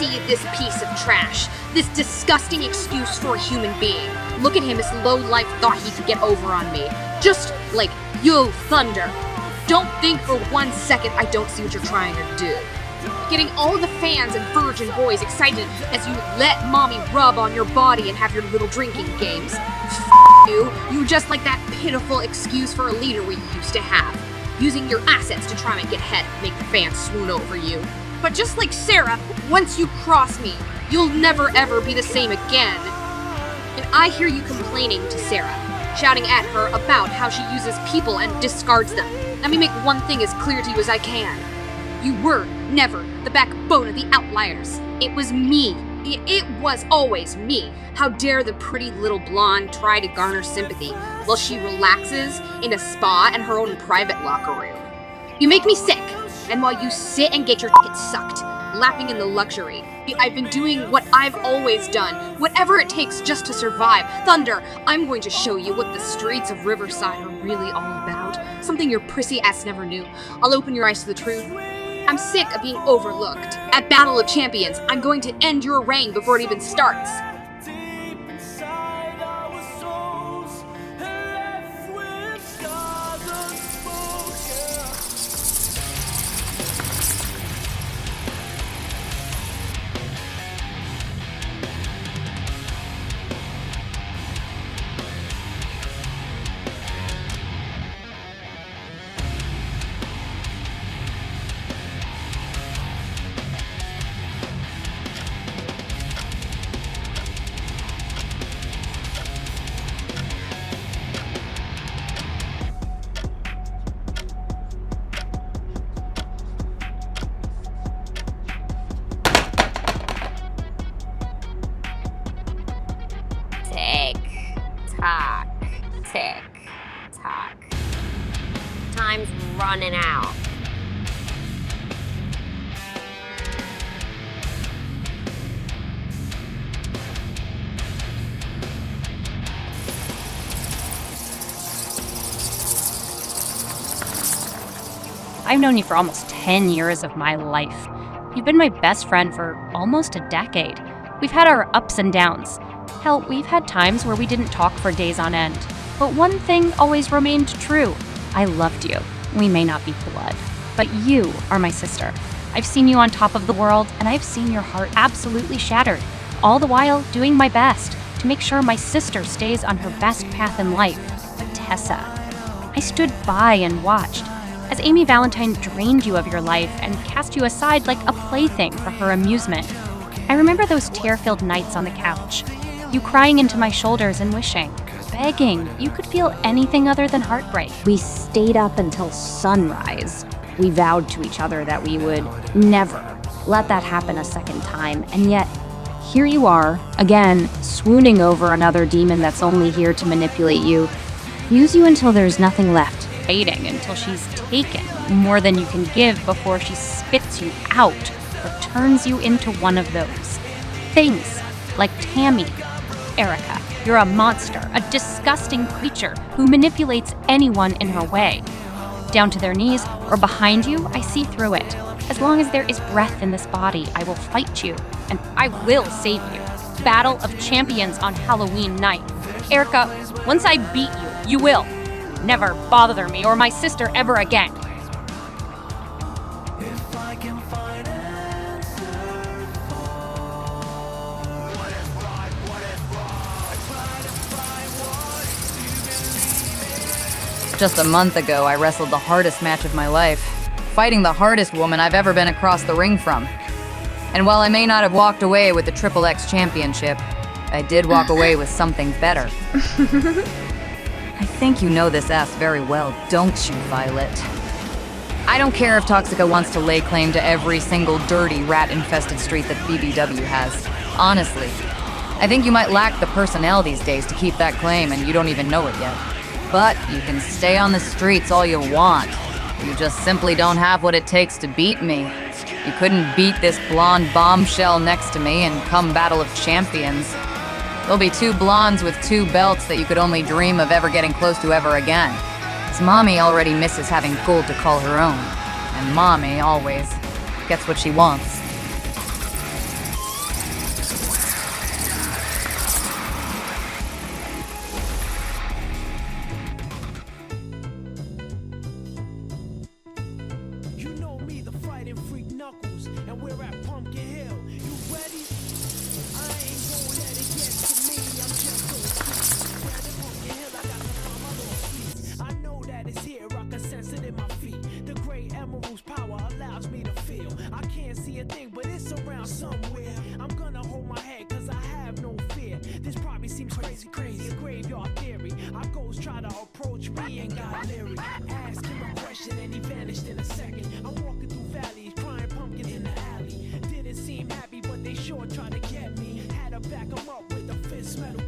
see this piece of trash, this disgusting excuse for a human being. Look at him, this low-life thought he could get over on me. Just like, yo, Thunder. Don't think for 1 second I don't see what you're trying to do. Getting all of the fans and virgin boys excited as you let mommy rub on your body and have your little drinking games. You're just like that pitiful excuse for a leader we used to have. Using your assets to try and get ahead and make the fans swoon over you. But just like Sarah, once you cross me, you'll never ever be the same again. And I hear you complaining to Sarah, shouting at her about how she uses people and discards them. Let me make one thing as clear to you as I can. You were never the backbone of the Outliers. It was me. It was always me. How dare the pretty little blonde try to garner sympathy while she relaxes in a spa and her own private locker room. You make me sick, and while you sit and get your tits sucked, lapping in the luxury, I've been doing what I've always done, whatever it takes just to survive. Thunder, I'm going to show you what the streets of Riverside are really all about. Something your prissy ass never knew. I'll open your eyes to the truth. I'm sick of being overlooked. At Battle of Champions, I'm going to end your reign before it even starts. Tick tock. Time's running out. I've known you for almost 10 years of my life. You've been my best friend for almost a decade. We've had our ups and downs. Hell, we've had times where we didn't talk for days on end. But one thing always remained true. I loved you. We may not be blood, but you are my sister. I've seen you on top of the world, and I've seen your heart absolutely shattered, all the while doing my best to make sure my sister stays on her best path in life. But Tessa, I stood by and watched as Amy Valentine drained you of your life and cast you aside like a plaything for her amusement. I remember those tear-filled nights on the couch, you crying into my shoulders and wishing, begging you could feel anything other than heartbreak. We stayed up until sunrise. We vowed to each other that we would never let that happen a second time, and yet here you are, again, swooning over another demon that's only here to manipulate you, use you until there's nothing left. Waiting until she's taken more than you can give before she spits you out or turns you into one of those things like Tammy. Erica, you're a monster, a disgusting creature who manipulates anyone in her way. Down to their knees or behind you, I see through it. As long as there is breath in this body, I will fight you, and I will save you. Battle of Champions on Halloween night. Erica, once I beat you, you will never bother me or my sister ever again. Just a month ago, I wrestled the hardest match of my life, fighting the hardest woman I've ever been across the ring from. And while I may not have walked away with the Triple X championship, I did walk away with something better. I think you know this ass very well, don't you, Violet? I don't care if Toxica wants to lay claim to every single dirty, rat-infested street that BBW has. Honestly, I think you might lack the personnel these days to keep that claim, and you don't even know it yet. But you can stay on the streets all you want. You just simply don't have what it takes to beat me. You couldn't beat this blonde bombshell next to me and come Battle of Champions. There'll be two blondes with two belts that you could only dream of ever getting close to ever again. 'Cause Mommy already misses having gold to call her own. And Mommy always gets what she wants. is here, I can sense it in my feet. The great emerald's power allows me to feel. I can't see a thing, but it's around somewhere. I'm gonna hold my head, cause I have no fear. This probably seems crazy, a graveyard theory. Our ghosts try to approach me and got leery. Ask him a question and he vanished in a second. I'm walking through valleys, crying pumpkin in the alley. Didn't seem happy, but they sure tried to get me. Had to back him up with a fist metal